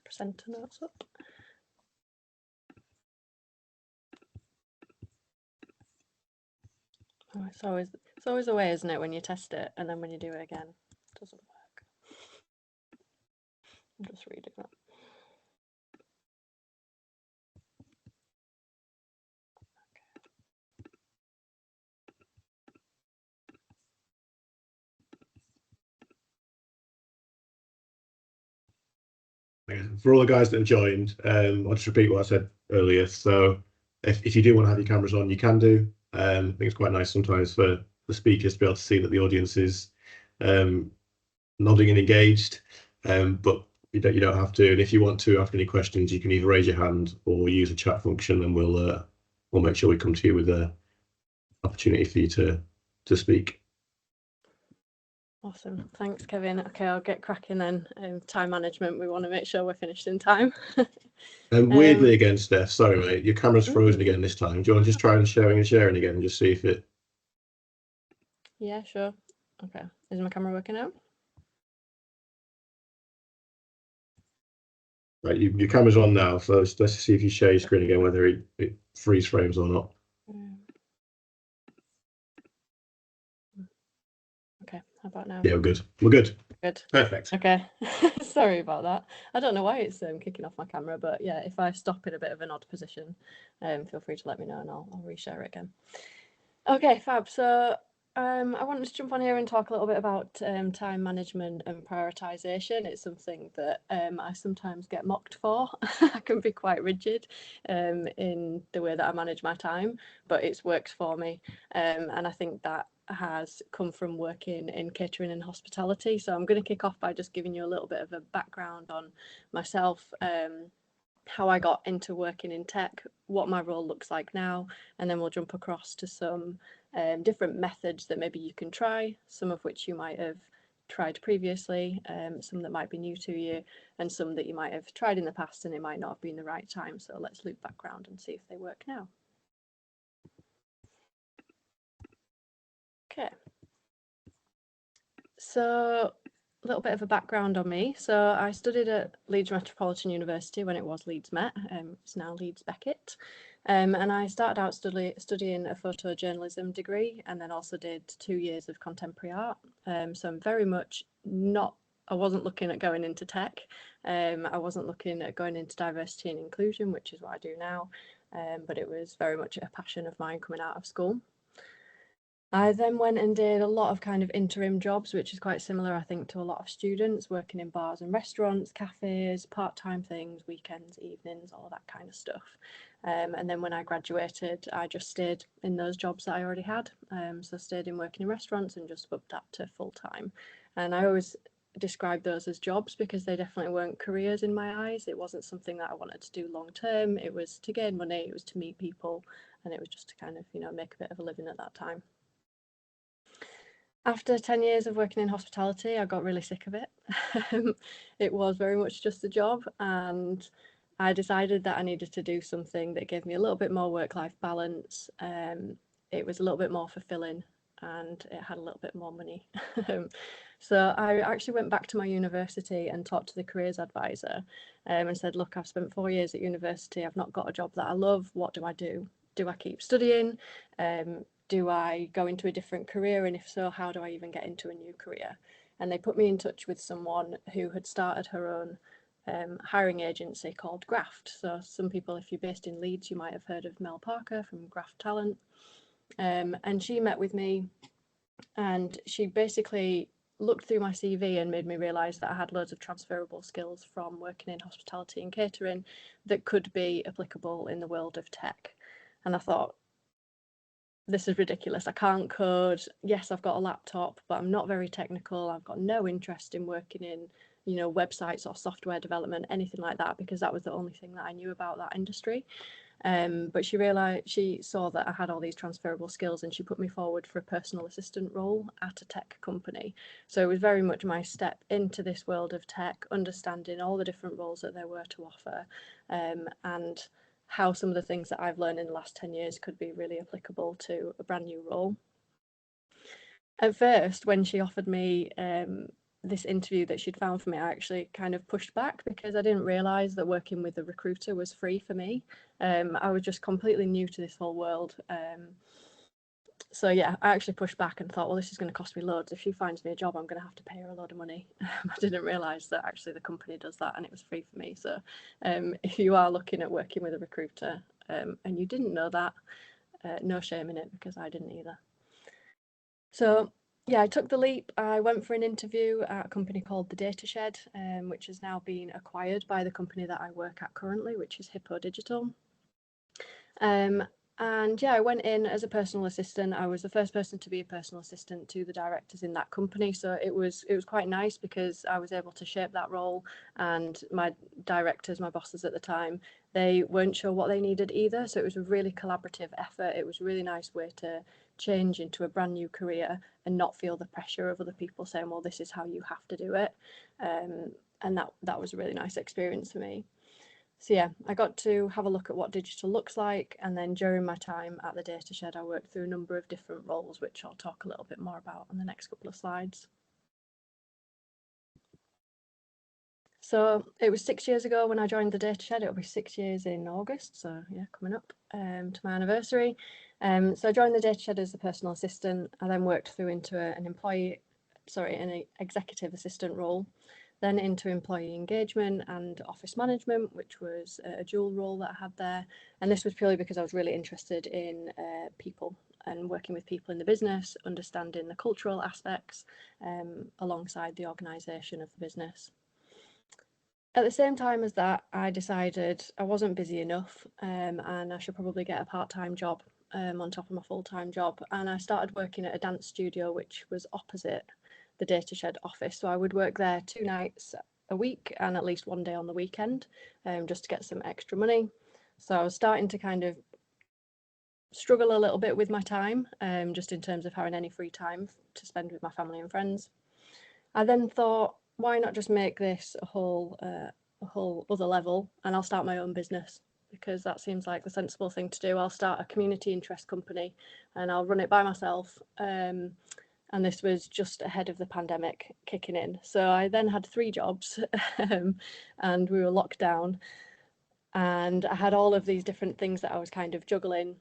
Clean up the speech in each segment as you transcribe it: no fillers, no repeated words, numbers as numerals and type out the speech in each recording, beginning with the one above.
presenter notes up. Oh, it's always a way, isn't it, when you test it and then when you do it again, it doesn't work. I'm just reading that. For all the guys that have joined, I'll just repeat what I said earlier. So if you do want to have your cameras on, you can do. I think it's quite nice sometimes for the speakers to be able to see that the audience is nodding and engaged, but you don't have to. And if you want to ask any questions, you can either raise your hand or use the chat function, and we'll make sure we come to you with an opportunity for you to speak. Awesome, thanks Kevin. Okay, I'll get cracking then. Time management, we want to make sure we're finished in time. Weirdly again, Steph, sorry mate, your camera's frozen again this time. Do you want to just try and sharing again and just see if it... Yeah, sure. Okay, is my camera working out? Right, your camera's on now, so let's see if you share your screen again, whether it freeze frames or not. Okay, how about now? Yeah, we're good. We're good. Good. Perfect. Okay, sorry about that. I don't know why it's kicking off my camera, but yeah, if I stop in a bit of an odd position, feel free to let me know and I'll reshare it again. Okay, fab. So I wanted to jump on here and talk a little bit about time management and prioritisation. It's something that I sometimes get mocked for. I can be quite rigid in the way that I manage my time, but it's worked for me. And I think that has come from working in catering and hospitality. So I'm going to kick off by just giving you a little bit of a background on myself, how I got into working in tech, what my role looks like now, and then we'll jump across to some different methods that maybe you can try, some of which you might have tried previously, some that might be new to you, and some that you might have tried in the past and it might not have been the right time. So let's loop back around and see if they work now. Okay. So a little bit of a background on me. So I studied at Leeds Metropolitan University when it was Leeds Met, it's now Leeds Beckett. And I started out studying a photojournalism degree and then also did 2 years of contemporary art. So I'm very much I wasn't looking at going into tech. I wasn't looking at going into diversity and inclusion, which is what I do now. But it was very much a passion of mine coming out of school. I then went and did a lot of kind of interim jobs, which is quite similar, I think, to a lot of students, working in bars and restaurants, cafes, part-time things, weekends, evenings, all that kind of stuff. And then when I graduated, I just stayed in those jobs that I already had. So stayed in working in restaurants and just upped that to full-time. And I always describe those as jobs because they definitely weren't careers in my eyes. It wasn't something that I wanted to do long-term. It was to gain money, it was to meet people, and it was just to kind of, make a bit of a living at that time. After 10 years of working in hospitality, I got really sick of it. It was very much just a job, and I decided that I needed to do something that gave me a little bit more work-life balance. It was a little bit more fulfilling and it had a little bit more money. So I actually went back to my university and talked to the careers advisor and said, look, I've spent 4 years at university, I've not got a job that I love, what do I do? Do I keep studying? Do I go into a different career? And if so, how do I even get into a new career? And they put me in touch with someone who had started her own hiring agency called Graft. So some people, if you're based in Leeds, you might have heard of Mel Parker from Graft Talent. And she met with me and she basically looked through my CV and made me realise that I had loads of transferable skills from working in hospitality and catering that could be applicable in the world of tech. And I thought, this is ridiculous. I can't code. Yes, I've got a laptop, but I'm not very technical. I've got no interest in working in, websites or software development, anything like that, because that was the only thing that I knew about that industry. But she saw that I had all these transferable skills and she put me forward for a personal assistant role at a tech company. So it was very much my step into this world of tech, understanding all the different roles that there were to offer, and how some of the things that I've learned in the last 10 years could be really applicable to a brand new role. At first, when she offered me this interview that she'd found for me, I actually kind of pushed back because I didn't realise that working with a recruiter was free for me. I was just completely new to this whole world. So yeah, I actually pushed back and thought, well, this is going to cost me loads. If she finds me a job, I'm going to have to pay her a lot of money. I didn't realise that actually the company does that and it was free for me. So if you are looking at working with a recruiter and you didn't know that, no shame in it, because I didn't either. So yeah, I took the leap. I went for an interview at a company called The Data Shed, which has now been acquired by the company that I work at currently, which is Hippo Digital. And yeah, I went in as a personal assistant. I was the first person to be a personal assistant to the directors in that company. So it was quite nice because I was able to shape that role, and my directors, my bosses at the time, they weren't sure what they needed either. So it was a really collaborative effort. It was a really nice way to change into a brand new career and not feel the pressure of other people saying, well, this is how you have to do it. And that was a really nice experience for me. So yeah, I got to have a look at what digital looks like, and then during my time at the Data Shed, I worked through a number of different roles, which I'll talk a little bit more about on the next couple of slides. So it was 6 years ago when I joined the Data Shed. It'll be 6 years in August, so yeah, coming up to my anniversary. So I joined the Data Shed as a personal assistant. I then worked through into an executive assistant role, then into employee engagement and office management, which was a dual role that I had there. And this was purely because I was really interested in people and working with people in the business, understanding the cultural aspects alongside the organisation of the business. At the same time as that, I decided I wasn't busy enough and I should probably get a part-time job on top of my full-time job. And I started working at a dance studio, which was opposite the Data Shed office. So I would work there 2 nights a week and at least 1 day on the weekend, just to get some extra money. So I was starting to kind of struggle a little bit with my time, just in terms of having any free time to spend with my family and friends. I then thought, why not just make this a whole other level, and I'll start my own business, because that seems like the sensible thing to do. I'll start a community interest company and I'll run it by myself. And this was just ahead of the pandemic kicking in. So I then had 3 jobs and we were locked down, and I had all of these different things that I was kind of juggling,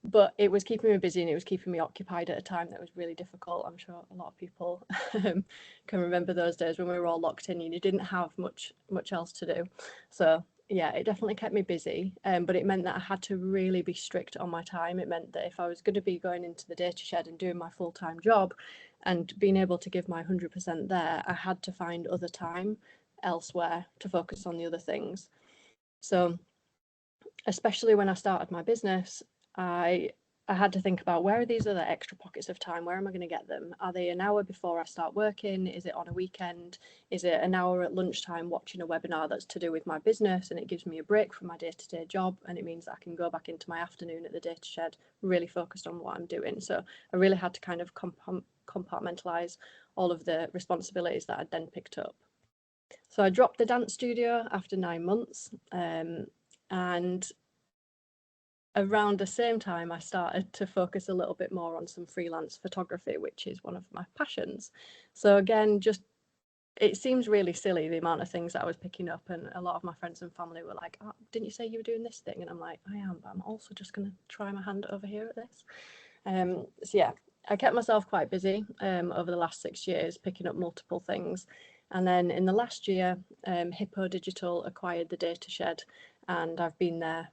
but it was keeping me busy and it was keeping me occupied at a time that was really difficult. I'm sure a lot of people can remember those days when we were all locked in and you didn't have much else to do. So yeah, it definitely kept me busy, but it meant that I had to really be strict on my time. It meant that if I was going to be going into the Data Shed and doing my full-time job and being able to give my 100% there, I had to find other time elsewhere to focus on the other things. So especially when I started my business, I had to think about, where are these other extra pockets of time? Where am I going to get them? Are they an hour before I start working? Is it on a weekend? Is it an hour at lunchtime watching a webinar that's to do with my business and it gives me a break from my day-to-day job, and it means that I can go back into my afternoon at the Data Shed really focused on what I'm doing? So I really had to kind of compartmentalize all of the responsibilities that I'd then picked up. So I dropped the dance studio after 9 months, and around the same time I started to focus a little bit more on some freelance photography, which is one of my passions. So again, just it seems really silly, the amount of things that I was picking up, and a lot of my friends and family were like, oh, didn't you say you were doing this thing? And I'm like, I am, but I'm also just going to try my hand over here at this. So yeah, I kept myself quite busy over the last 6 years, picking up multiple things. And then in the last year, Hippo Digital acquired the Data Shed, and I've been there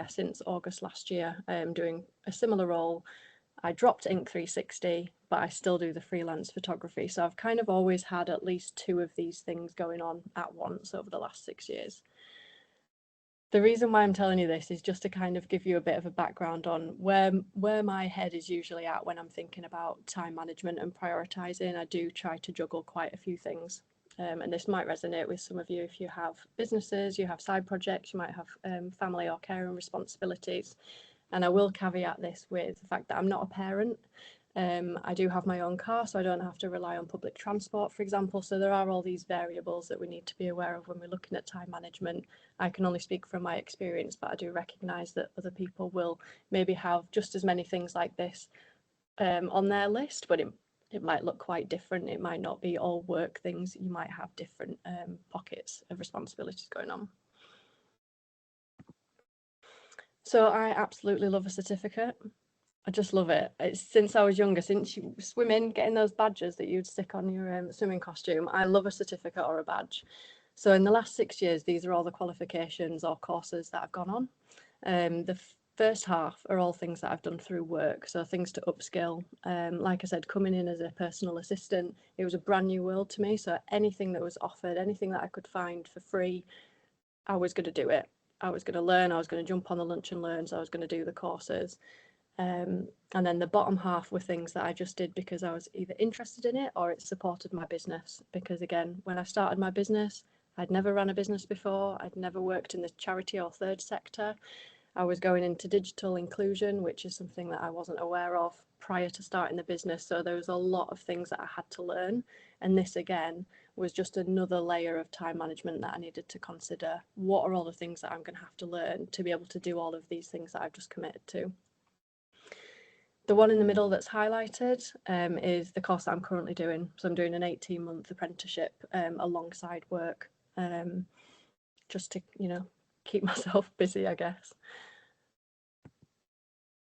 since August last year, doing a similar role. I dropped Inc 360, but I still do the freelance photography. So I've kind of always had at least 2 of these things going on at once over the last 6 years. The reason why I'm telling you this is just to kind of give you a bit of a background on where my head is usually at when I'm thinking about time management and prioritizing. I do try to juggle quite a few things. And this might resonate with some of you if you have businesses, you have side projects, you might have family or care and responsibilities. And I will caveat this with the fact that I'm not a parent. I do have my own car, so I don't have to rely on public transport, for example. So there are all these variables that we need to be aware of when we're looking at time management. I can only speak from my experience, but I do recognise that other people will maybe have just as many things like this on their list, but it might look quite different. It might not be all work things. You might have different pockets of responsibilities going on. So I absolutely love a certificate. I just love it. It's since I was younger, since you swimming, getting those badges that you'd stick on your swimming costume. I love a certificate or a badge. So in the last 6 years, these are all the qualifications or courses that I've gone on. The first half are all things that I've done through work, so things to upskill. Like I said, coming in as a personal assistant, it was a brand new world to me. So anything that was offered, anything that I could find for free, I was going to do it. I was going to learn. I was going to jump on the lunch and learn. So I was going to do the courses. And then the bottom half were things that I just did because I was either interested in it or it supported my business. Because again, when I started my business, I'd never run a business before. I'd never worked in the charity or third sector. I was going into digital inclusion, which is something that I wasn't aware of prior to starting the business. So there was a lot of things that I had to learn. And this again was just another layer of time management that I needed to consider. What are all the things that I'm going to have to learn to be able to do all of these things that I've just committed to? The one in the middle that's highlighted is the course that I'm currently doing. So I'm doing an 18-month apprenticeship alongside work, just to, keep myself busy, I guess.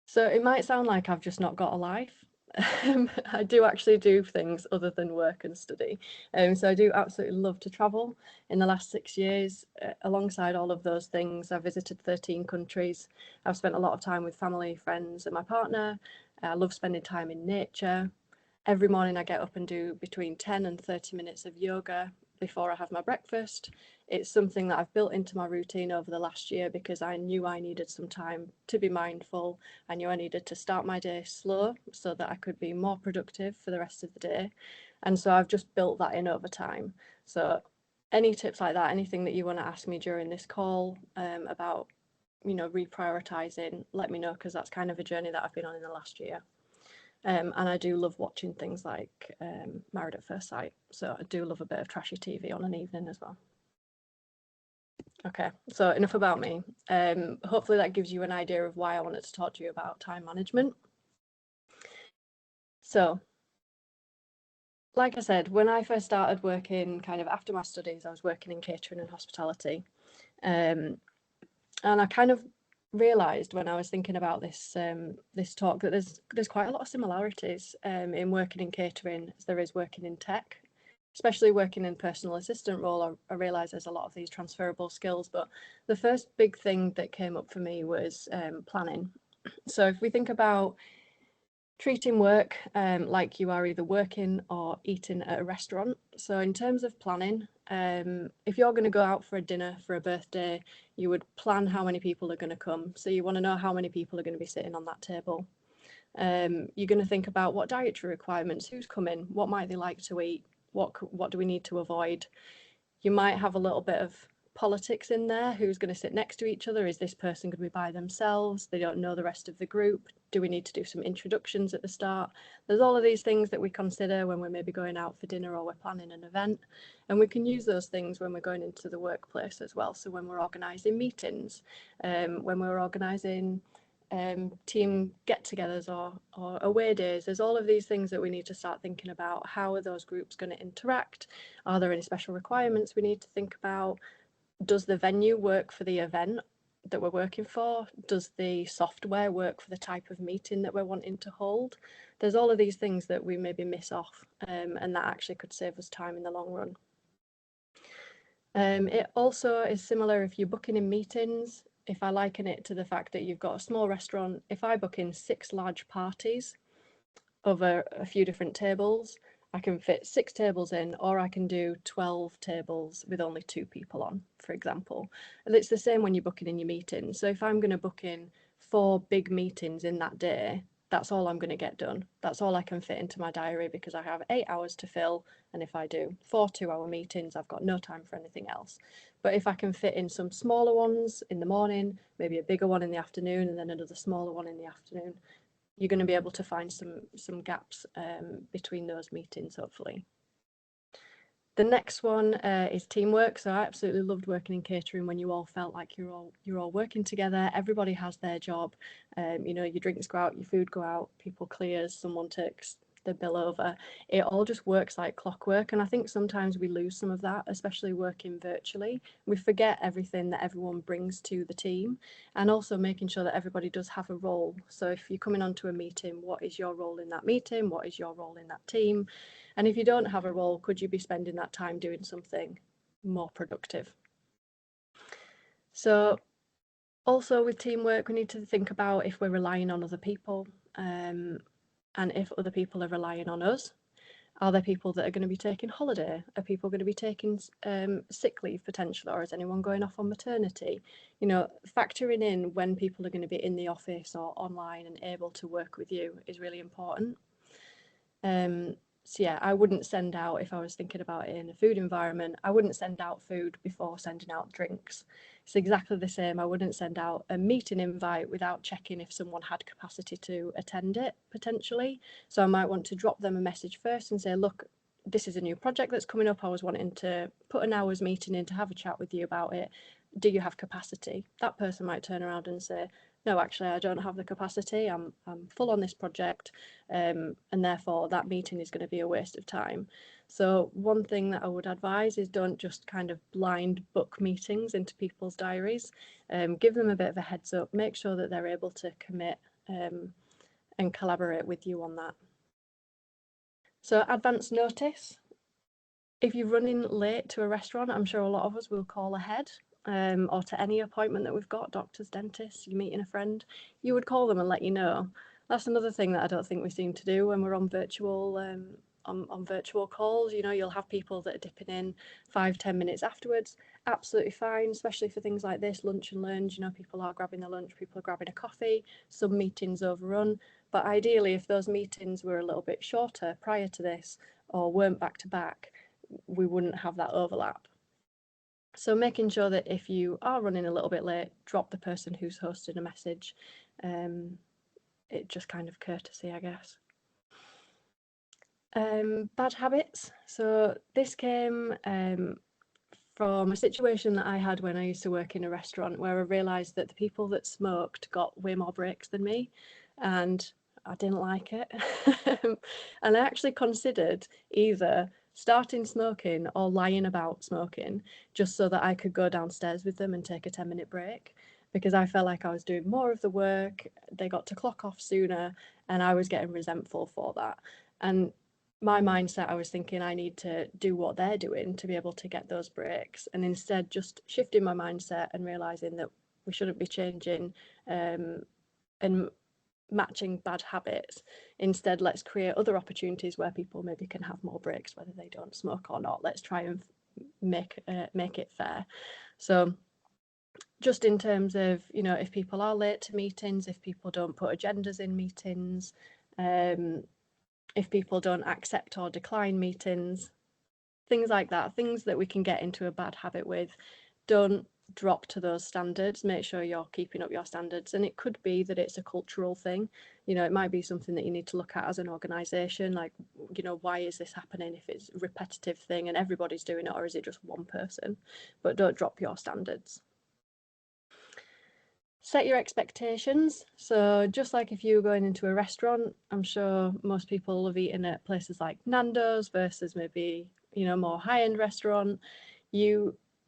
So it might sound like I've just not got a life. I do actually do things other than work and study. So I do absolutely love to travel. In the last 6 years, alongside all of those things, I've visited 13 countries. I've spent a lot of time with family, friends, and my partner. I love spending time in nature. Every morning I get up and do between 10 and 30 minutes of yoga before I have my breakfast. It's something that I've built into my routine over the last year because I knew I needed some time to be mindful. I knew I needed to start my day slow so that I could be more productive for the rest of the day. And so I've just built that in over time. So any tips like that, anything that you want to ask me during this call about, reprioritizing, let me know, because that's kind of a journey that I've been on in the last year. And I do love watching things like Married at First Sight. So I do love a bit of trashy TV on an evening as well. Okay, so enough about me. Hopefully that gives you an idea of why I wanted to talk to you about time management. So, like I said, when I first started working, kind of after my studies, I was working in catering and hospitality. And I kind of realised when I was thinking about this talk that there's quite a lot of similarities in working in catering as there is working in tech. Especially working in personal assistant role, I realise there's a lot of these transferable skills. But the first big thing that came up for me was planning. So if we think about treating work like you are either working or eating at a restaurant. So in terms of planning, if you're going to go out for a dinner for a birthday, you would plan how many people are going to come. So you want to know how many people are going to be sitting on that table. You're going to think about what dietary requirements, who's coming, what might they like to eat, what do we need to avoid. You might have a little bit of politics in there. Who's going to sit next to each other? Is this person going to be by themselves? They don't know the rest of the group. Do we need to do some introductions at the start? There's all of these things that we consider when we're maybe going out for dinner or we're planning an event. And we can use those things when we're going into the workplace as well. So when we're organising meetings, when we're organising team get-togethers or away days, there's all of these things that we need to start thinking about. How are those groups going to interact? Are there any special requirements we need to think about? Does the venue work for the event that we're working for? Does the software work for the type of meeting that we're wanting to hold? There's all of these things that we maybe miss off, and that actually could save us time in the long run. It also is similar if you're booking in meetings. If I liken it to the fact that you've got a small restaurant, if I book in 6 large parties over a few different tables, I can fit 6 tables in, or I can do 12 tables with only 2 people on, for example. And it's the same when you're booking in your meetings. So if I'm going to book in 4 big meetings in that day, that's all I'm going to get done. That's all I can fit into my diary because I have 8 hours to fill. And if I do 4 2-hour meetings, I've got no time for anything else. But if I can fit in some smaller ones in the morning, maybe a bigger one in the afternoon, and then another smaller one in the afternoon, you're going to be able to find some gaps between those meetings, hopefully. The next one is teamwork. So I absolutely loved working in catering when you all felt like you're all working together. Everybody has their job. Your drinks go out, your food go out, people clears, someone takes the bill over. It all just works like clockwork, and I think sometimes we lose some of that, especially working virtually. We forget everything that everyone brings to the team, and also making sure that everybody does have a role. So if you're coming onto a meeting, what is your role in that meeting? What is your role in that team? And if you don't have a role, could you be spending that time doing something more productive? So also with teamwork, we need to think about if we're relying on other people, and if other people are relying on us. Are there people that are going to be taking holiday? Are people going to be taking sick leave potentially, or is anyone going off on maternity? You know, factoring in when people are going to be in the office or online and able to work with you is really important. So yeah, I wouldn't send out, if I was thinking about it in a food environment, I wouldn't send out food before sending out drinks. It's exactly the same. I wouldn't send out a meeting invite without checking if someone had capacity to attend it potentially. So I might want to drop them a message first and say, look, this is a new project that's coming up. I was wanting to put an hour's meeting in to have a chat with you about it. Do you have capacity? That person might turn around and say, no, actually, I don't have the capacity. I'm full on this project, and therefore that meeting is going to be a waste of time. So one thing that I would advise is don't just kind of blind book meetings into people's diaries. Give them a bit of a heads up. Make sure that they're able to commit and collaborate with you on that. So advance notice. If you're running late to a restaurant, I'm sure a lot of us will call ahead. Or to any appointment that we've got, doctors, dentists, you're meeting a friend, you would call them and let you know. That's another thing that I don't think we seem to do when we're on virtual on virtual calls. You know, you'll have people that are dipping in 5-10 minutes afterwards. Absolutely fine, especially for things like this, lunch and learns. You know, people are grabbing their lunch, people are grabbing a coffee, some meetings overrun. But ideally, if those meetings were a little bit shorter prior to this or weren't back to back, we wouldn't have that overlap. So making sure that if you are running a little bit late, drop the person who's hosting a message. It just kind of courtesy, I guess. Bad habits. So this came from a situation that I had when I used to work in a restaurant, where I realised that the people that smoked got way more breaks than me, and I didn't like it. And I actually considered either starting smoking or lying about smoking, just so that I could go downstairs with them and take a 10-minute break, because I felt like I was doing more of the work, they got to clock off sooner, and I was getting resentful for that. And my mindset, I was thinking I need to do what they're doing to be able to get those breaks, and instead just shifting my mindset and realizing that we shouldn't be changing and matching bad habits. Instead, let's create other opportunities where people maybe can have more breaks, whether they don't smoke or not. Let's try and make it fair. So just in terms of, you know, if people are late to meetings, if people don't put agendas in meetings, if people don't accept or decline meetings, things like that, things that we can get into a bad habit with. Don't drop to those standards. Make sure you're keeping up your standards. And it could be that it's a cultural thing. You know, it might be something that you need to look at as an organisation, like, you know, why is this happening? If it's a repetitive thing and everybody's doing it, or is it just one person? But don't drop your standards. Set your expectations. So just like if you were going into a restaurant, I'm sure most people have eaten at places like Nando's versus maybe, you know, more high-end restaurant.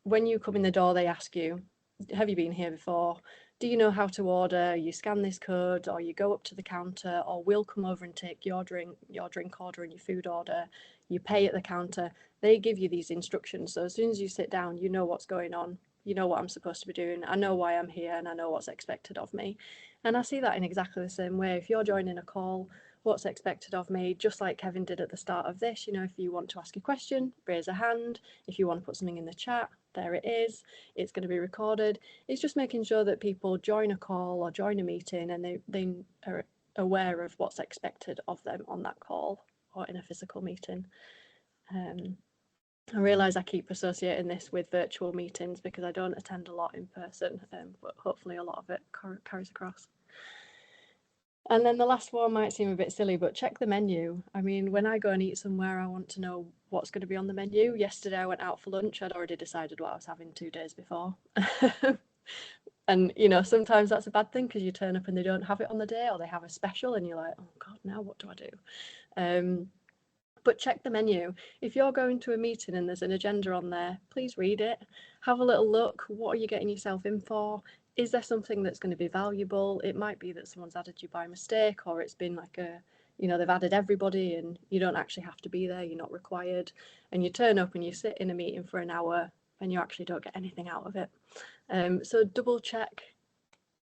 When you come in the door, they ask you, have you been here before? Do you know how to order? You scan this code, or you go up to the counter, or we'll come over and take your drink order and your food order. You pay at the counter. They give you these instructions. So as soon as you sit down, you know what's going on. You know what I'm supposed to be doing. I know why I'm here, and I know what's expected of me. And I see that in exactly the same way. If you're joining a call, what's expected of me, just like Kevin did at the start of this, you know, if you want to ask a question, raise a hand. If you want to put something in the chat, there it is. It's going to be recorded. It's just making sure that people join a call or join a meeting and they are aware of what's expected of them on that call or in a physical meeting. I realise I keep associating this with virtual meetings because I don't attend a lot in person, but hopefully a lot of it carries across. And then the last one might seem a bit silly, but check the menu. I mean, when I go and eat somewhere, I want to know what's going to be on the menu. Yesterday I went out for lunch. I'd already decided what I was having 2 days before. And, you know, sometimes that's a bad thing because you turn up and they don't have it on the day, or they have a special and you're like, oh God, now what do I do? But check the menu. If you're going to a meeting and there's an agenda on there, please read it. Have a little look. What are you getting yourself in for? Is there something that's going to be valuable? It might be that someone's added you by mistake, or it's been like they've added everybody and you don't actually have to be there, you're not required. And you turn up and you sit in a meeting for an hour and you actually don't get anything out of it. So double check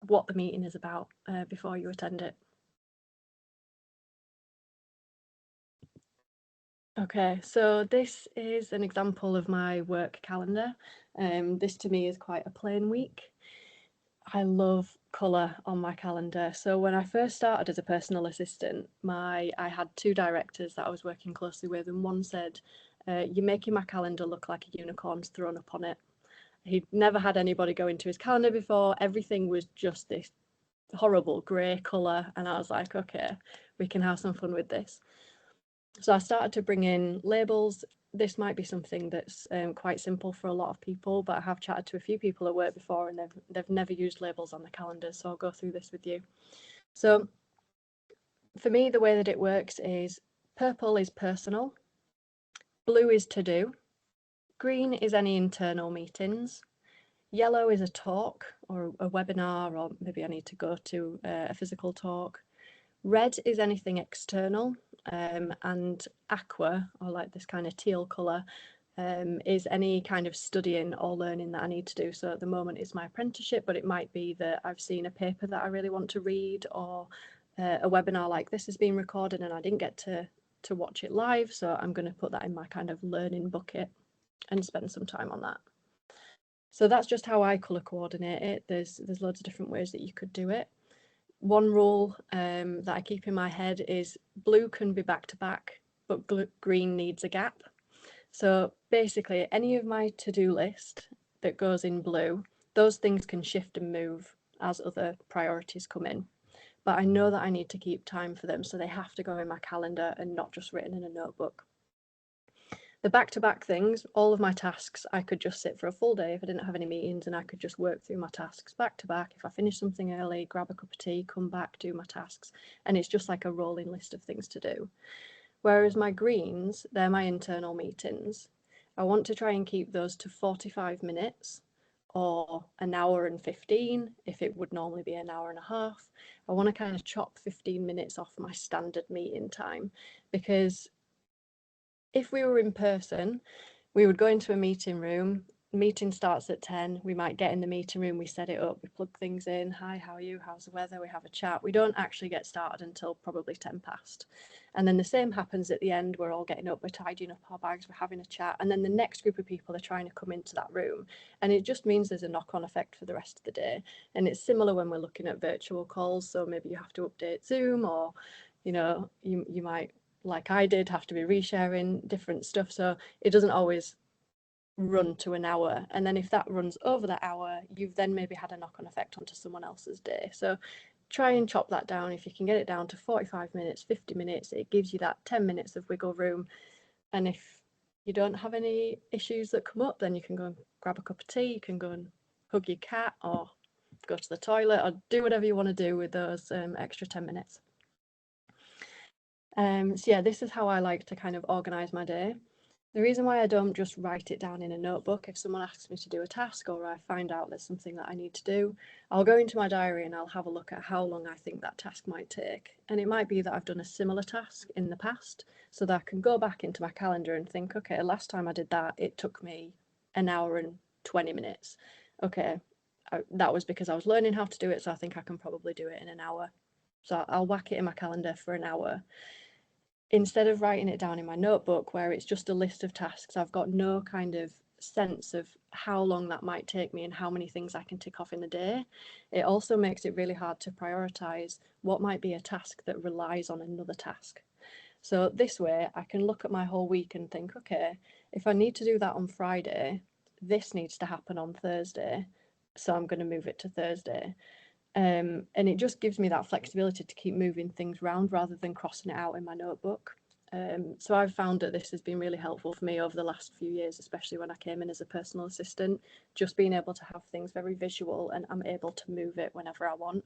what the meeting is about before you attend it. Okay, so this is an example of my work calendar. This to me is quite a plain week. I love colour on my calendar. So when I first started as a personal assistant, I had two directors that I was working closely with, and one said, "You're making my calendar look like a unicorn's thrown up on it." He'd never had anybody go into his calendar before. Everything was just this horrible grey colour, and I was like, okay, we can have some fun with this. So I started to bring in labels. This might be something that's quite simple for a lot of people, but I have chatted to a few people at work before and they've never used labels on the calendar, so I'll go through this with you. So for me, the way that it works is purple is personal, blue is to do, green is any internal meetings, yellow is a talk or a webinar, or maybe I need to go to a physical talk. Red is anything external, and aqua, or like this kind of teal colour, is any kind of studying or learning that I need to do. So at the moment it's my apprenticeship, but it might be that I've seen a paper that I really want to read, or a webinar like this has been recorded and I didn't get to watch it live, so I'm going to put that in my kind of learning bucket and spend some time on that. So that's just how I colour coordinate it. There's loads of different ways that you could do it. One rule that I keep in my head is blue can be back to back, but green needs a gap. So basically any of my to-do list that goes in blue, those things can shift and move as other priorities come in. But I know that I need to keep time for them, so they have to go in my calendar and not just written in a notebook. The back-to-back things, all of my tasks, I could just sit for a full day if I didn't have any meetings, and I could just work through my tasks back to back. If I finish something early, grab a cup of tea, come back, do my tasks, and it's just like a rolling list of things to do. Whereas my greens, they're my internal meetings. I want to try and keep those to 45 minutes or an hour and 15, if it would normally be an hour and a half. I want to kind of chop 15 minutes off my standard meeting time, because if we were in person, we would go into a meeting room, meeting starts at 10, we might get in the meeting room, we set it up, we plug things in, hi, how are you, how's the weather, we have a chat. We don't actually get started until probably 10 past. And then the same happens at the end, we're all getting up, we're tidying up our bags, we're having a chat, and then the next group of people are trying to come into that room. And it just means there's a knock-on effect for the rest of the day. And it's similar when we're looking at virtual calls, so maybe you have to update Zoom, or you might, like I did, have to be resharing different stuff, so it doesn't always run to an hour. And then if that runs over that hour, you've then maybe had a knock-on effect onto someone else's day. So try and chop that down. If you can get it down to 45 minutes, 50 minutes, it gives you that 10 minutes of wiggle room. And if you don't have any issues that come up, then you can go and grab a cup of tea, you can go and hug your cat, or go to the toilet, or do whatever you want to do with those extra 10 minutes. So yeah, this is how I like to kind of organise my day. The reason why I don't just write it down in a notebook, if someone asks me to do a task or I find out there's something that I need to do, I'll go into my diary and I'll have a look at how long I think that task might take. And it might be that I've done a similar task in the past, so that I can go back into my calendar and think, okay, last time I did that, it took me an hour and 20 minutes. Okay, that was because I was learning how to do it, so I think I can probably do it in an hour. So I'll whack it in my calendar for an hour. Instead of writing it down in my notebook where it's just a list of tasks, I've got no kind of sense of how long that might take me and how many things I can tick off in a day. It also makes it really hard to prioritise what might be a task that relies on another task. So this way I can look at my whole week and think, okay, if I need to do that on Friday, this needs to happen on Thursday, so I'm going to move it to Thursday. And it just gives me that flexibility to keep moving things around rather than crossing it out in my notebook. So I've found that this has been really helpful for me over the last few years, especially when I came in as a personal assistant, just being able to have things very visual and I'm able to move it whenever I want.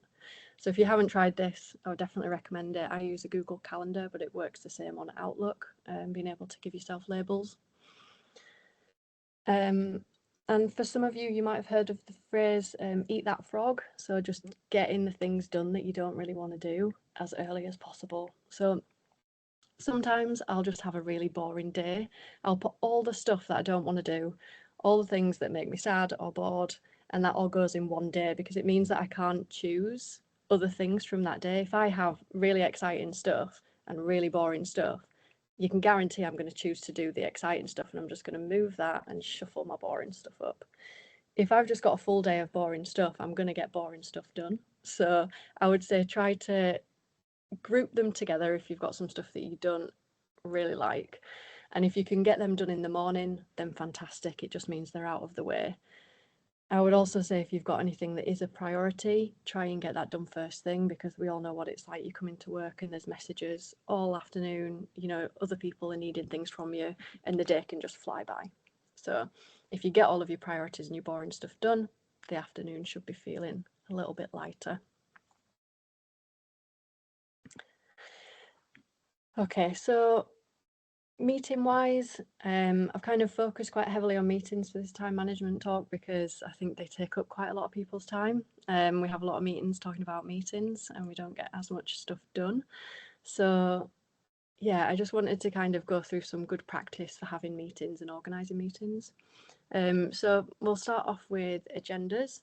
So if you haven't tried this, I would definitely recommend it. I use a Google Calendar, but it works the same on Outlook, being able to give yourself labels. And for some of you, you might have heard of the phrase eat that frog. So just getting the things done that you don't really want to do as early as possible. So sometimes I'll just have a really boring day. I'll put all the stuff that I don't want to do, all the things that make me sad or bored, and that all goes in one day because it means that I can't choose other things from that day. If I have really exciting stuff and really boring stuff, you can guarantee I'm going to choose to do the exciting stuff and I'm just going to move that and shuffle my boring stuff up. If I've just got a full day of boring stuff, I'm going to get boring stuff done. So I would say try to group them together if you've got some stuff that you don't really like. And if you can get them done in the morning, then fantastic. It just means they're out of the way. I would also say if you've got anything that is a priority, try and get that done first thing because we all know what it's like. You come into work and there's messages all afternoon, you know, other people are needing things from you and the day can just fly by. So if you get all of your priorities and your boring stuff done, the afternoon should be feeling a little bit lighter. Okay, so meeting wise, I've kind of focused quite heavily on meetings for this time management talk because I think they take up quite a lot of people's time. We have a lot of meetings talking about meetings and we don't get as much stuff done. So yeah, I just wanted to kind of go through some good practice for having meetings and organising meetings. So we'll start off with agendas.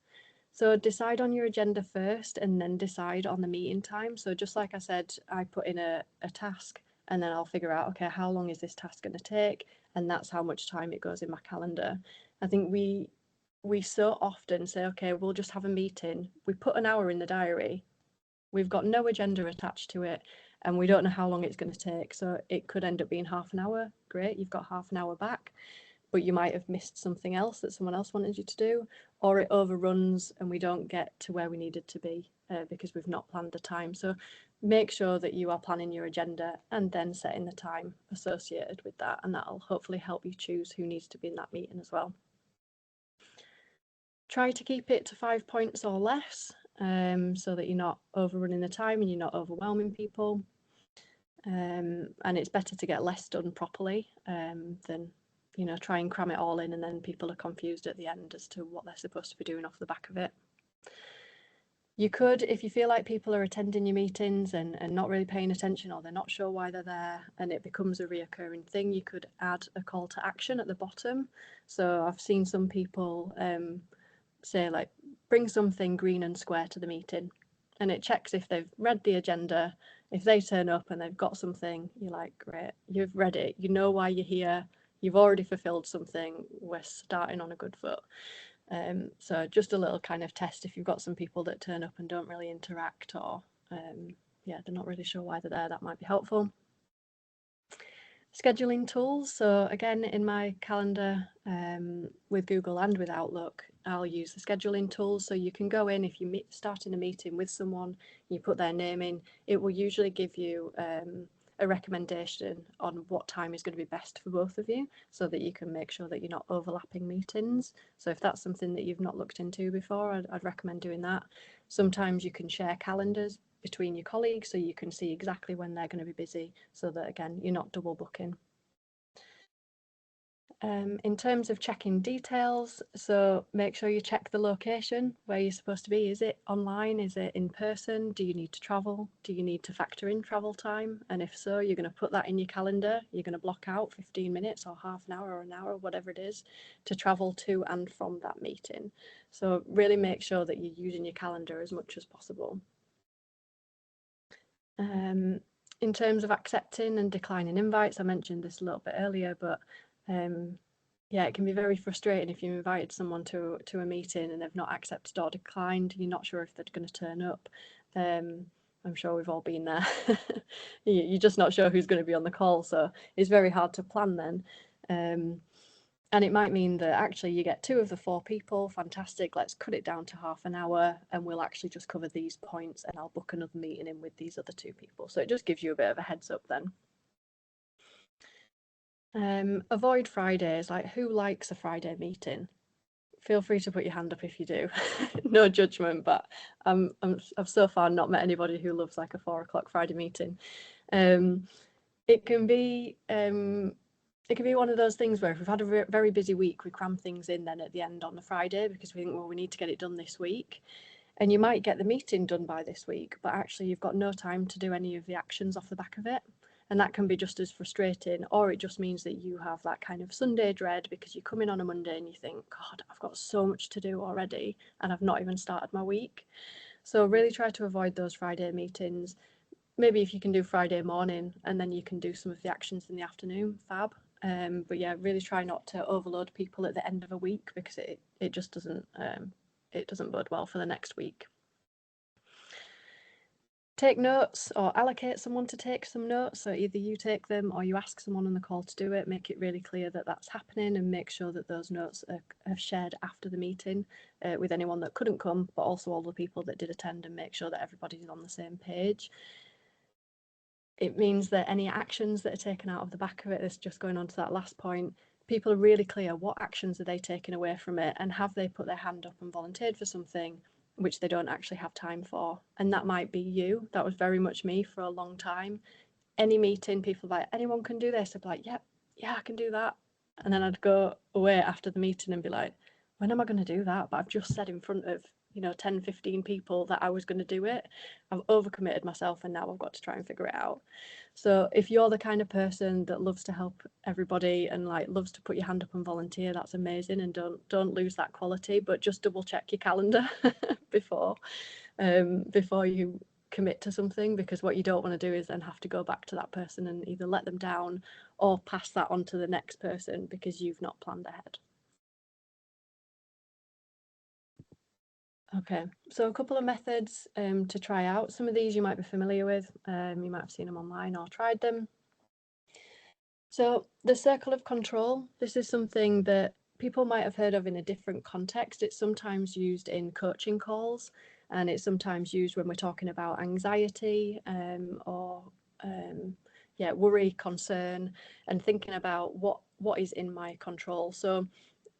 So decide on your agenda first and then decide on the meeting time. So just like I said, I put in a task and then I'll figure out, okay, how long is this task going to take? And that's how much time it goes in my calendar. I think we so often say, okay, we'll just have a meeting. We put an hour in the diary. We've got no agenda attached to it and we don't know how long it's going to take. So it could end up being half an hour. Great, you've got half an hour back. But you might have missed something else that someone else wanted you to do, or it overruns and we don't get to where we needed to be because we've not planned the time. So make sure that you are planning your agenda and then setting the time associated with that, and that'll hopefully help you choose who needs to be in that meeting as well. Try to keep it to 5 points or less so that you're not overrunning the time and you're not overwhelming people. And it's better to get less done properly than try and cram it all in and then people are confused at the end as to what they're supposed to be doing off the back of it. You could, if you feel like people are attending your meetings and not really paying attention or they're not sure why they're there and it becomes a reoccurring thing, you could add a call to action at the bottom. So I've seen some people say like, bring something green and square to the meeting. And it checks if they've read the agenda. If they turn up and they've got something, you're like, great, you've read it, you know why you're here, you've already fulfilled something, we're starting on a good foot. So just a little kind of test if you've got some people that turn up and don't really interact or they're not really sure why they're there, that might be helpful. Scheduling tools. So again, in my calendar with Google and with Outlook, I'll use the scheduling tools. So you can go in, if you starting a meeting with someone, you put their name in, it will usually give you a recommendation on what time is going to be best for both of you so that you can make sure that you're not overlapping meetings. So if that's something that you've not looked into before, I'd recommend doing that. Sometimes you can share calendars between your colleagues so you can see exactly when they're going to be busy so that again you're not double booking. In terms of checking details, so make sure you check the location where you're supposed to be. Is it online? Is it in person? Do you need to travel? Do you need to factor in travel time? And if so, you're going to put that in your calendar. You're going to block out 15 minutes or half an hour or an hour, whatever it is, to travel to and from that meeting. So really make sure that you're using your calendar as much as possible. In terms of accepting and declining invites, I mentioned this a little bit earlier, but it can be very frustrating if you invited someone to a meeting and they've not accepted or declined. You're not sure if they're going to turn up. I'm sure we've all been there. You're just not sure who's going to be on the call, so it's very hard to plan then. And it might mean that actually you get 2 of the 4 people, fantastic, let's cut it down to half an hour and we'll actually just cover these points and I'll book another meeting in with these other 2 people. So it just gives you a bit of a heads up then. Avoid Fridays. Like, who likes a Friday meeting? Feel free to put your hand up if you do. No judgment, but I've so far not met anybody who loves like a 4 o'clock Friday meeting. It can be one of those things where if we've had a very busy week, we cram things in then at the end on the Friday because we think, well, we need to get it done this week. And you might get the meeting done by this week, but actually you've got no time to do any of the actions off the back of it. And that can be just as frustrating, or it just means that you have that kind of Sunday dread because you come in on a Monday and you think, God, I've got so much to do already and I've not even started my week. So really try to avoid those Friday meetings. Maybe if you can do Friday morning and then you can do some of the actions in the afternoon, fab. But yeah, really try not to overload people at the end of a week because it just doesn't bode well for the next week. Take notes or allocate someone to take some notes. So either you take them or you ask someone on the call to do it. Make it really clear that that's happening and make sure that those notes are shared after the meeting with anyone that couldn't come, but also all the people that did attend, and make sure that everybody's on the same page. It means that any actions that are taken out of the back of it, this just going on to that last point, people are really clear what actions are they taking away from it, and have they put their hand up and volunteered for something which they don't actually have time for. And that might be you. That was very much me for a long time. Any meeting, people are like, anyone can do this. I'd be like, yep, yeah, I can do that. And then I'd go away after the meeting and be like, when am I going to do that? But I've just said in front of 10, 15 people that I was going to do it. I've overcommitted myself and now I've got to try and figure it out. So if you're the kind of person that loves to help everybody and like loves to put your hand up and volunteer, that's amazing, and don't lose that quality, but just double check your calendar before you commit to something, because what you don't want to do is then have to go back to that person and either let them down or pass that on to the next person because you've not planned ahead. Okay, so a couple of methods to try out. Some of these you might be familiar with. You might have seen them online or tried them. So the circle of control, this is something that people might have heard of in a different context. It's sometimes used in coaching calls, and it's sometimes used when we're talking about anxiety or worry, concern, and thinking about what is in my control. So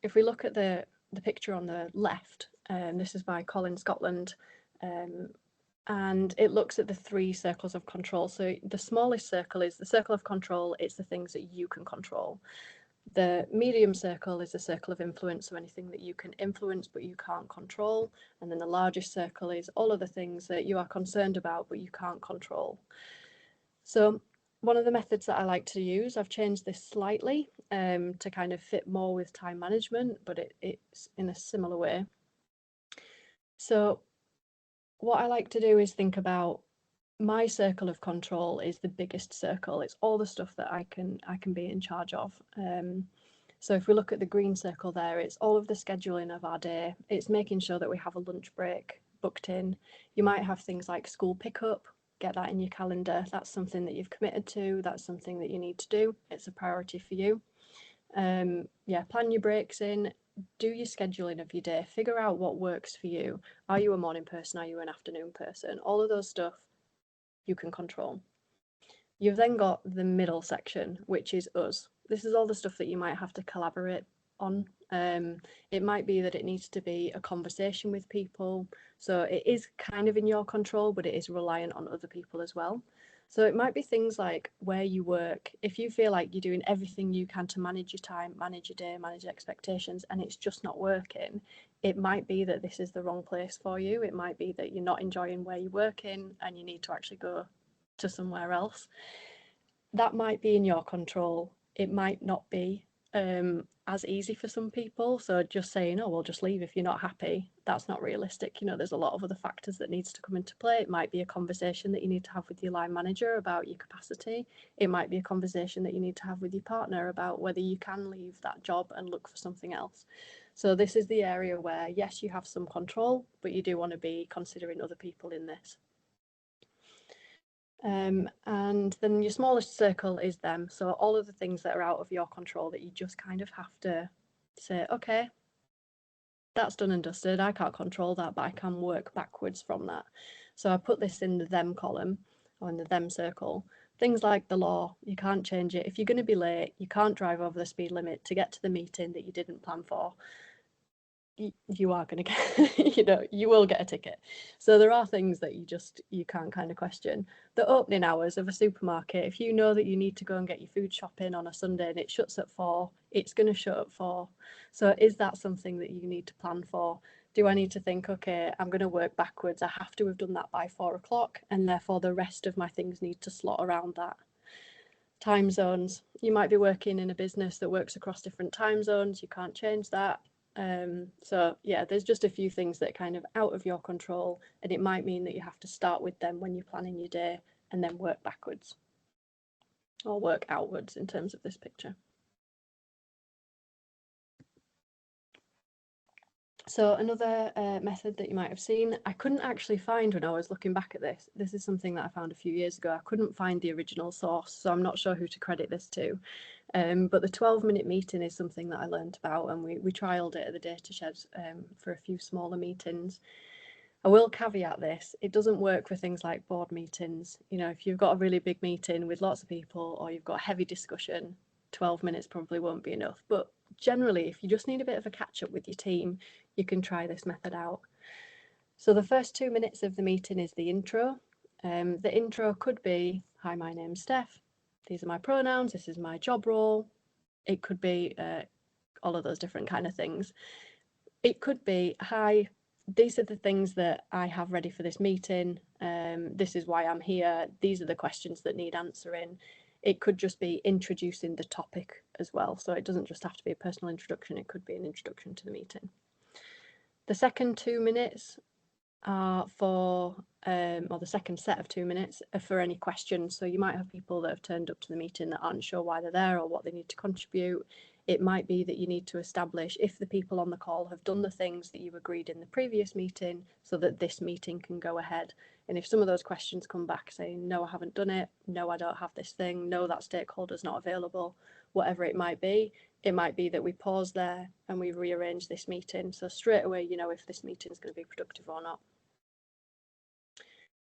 if we look at the picture on the left, this is by Colin Scotland, and it looks at the 3 circles of control. So the smallest circle is the circle of control. It's the things that you can control. The medium circle is the circle of influence, so anything that you can influence but you can't control. And then the largest circle is all of the things that you are concerned about but you can't control. So one of the methods that I like to use, I've changed this slightly to kind of fit more with time management, but it's in a similar way. So what I like to do is think about my circle of control is the biggest circle. It's all the stuff that I can be in charge of. So if we look at the green circle there, it's all of the scheduling of our day. It's making sure that we have a lunch break booked in. You might have things like school pickup, get that in your calendar. That's something that you've committed to. That's something that you need to do. It's a priority for you. Plan your breaks in. Do your scheduling of your day. Figure out what works for you. Are you a morning person? Are you an afternoon person? All of those stuff you can control. You've then got the middle section, which is us. This is all the stuff that you might have to collaborate on. It might be that it needs to be a conversation with people. So it is kind of in your control, but it is reliant on other people as well. So it might be things like where you work. If you feel like you're doing everything you can to manage your time, manage your day, manage expectations, and it's just not working, it might be that this is the wrong place for you. It might be that you're not enjoying where you're working and you need to actually go to somewhere else. That might be in your control. It might not be as easy for some people. So just saying, oh, well, just leave if you're not happy, that's not realistic. There's a lot of other factors that needs to come into play. It might be a conversation that you need to have with your line manager about your capacity. It might be a conversation that you need to have with your partner about whether you can leave that job and look for something else. So this is the area where, yes, you have some control, but you do want to be considering other people in this. And then your smallest circle is them. So all of the things that are out of your control that you just kind of have to say, okay, that's done and dusted. I can't control that, but I can work backwards from that. So I put this in the them column or in the them circle. things like the law, you can't change it. If you're going to be late, you can't drive over the speed limit to get to the meeting that you didn't plan for. You are going to get, you will get a ticket. So there are things that you can't kind of question. The opening hours of a supermarket, if you know that you need to go and get your food shopping on a Sunday and it shuts at 4, it's going to shut at 4. So is that something that you need to plan for? Do I need to think, okay, I'm going to work backwards. I have to have done that by 4 o'clock, and therefore the rest of my things need to slot around that. Time zones. You might be working in a business that works across different time zones. You can't change that. So yeah, there's just a few things that are kind of out of your control, and it might mean that you have to start with them when you're planning your day and then work backwards or work outwards in terms of this picture. So another method that you might have seen, I couldn't actually find when I was looking back at this. This is something that I found a few years ago. I couldn't find the original source, so I'm not sure who to credit this to. But the 12-minute meeting is something that I learned about, and we trialled it at the data shed for a few smaller meetings. I will caveat this, it doesn't work for things like board meetings. If you've got a really big meeting with lots of people or you've got heavy discussion, 12 minutes probably won't be enough. But generally, if you just need a bit of a catch up with your team, you can try this method out. So the first 2 minutes of the meeting is the intro. The intro could be, hi, my name's Steph. These are my pronouns. This is my job role. It could be all of those different kind of things. It could be, hi, these are the things that I have ready for this meeting. This is why I'm here. These are the questions that need answering. It could just be introducing the topic as well. So it doesn't just have to be a personal introduction. It could be an introduction to the meeting. The second 2 minutes are for, or the second set of 2 minutes are for any questions. So you might have people that have turned up to the meeting that aren't sure why they're there or what they need to contribute. It might be that you need to establish if the people on the call have done the things that you agreed in the previous meeting so that this meeting can go ahead. And if some of those questions come back saying, no, I haven't done it, no, I don't have this thing, no, that stakeholder's not available, whatever it might be that we pause there and we rearrange this meeting. So straight away, you know if this meeting is going to be productive or not.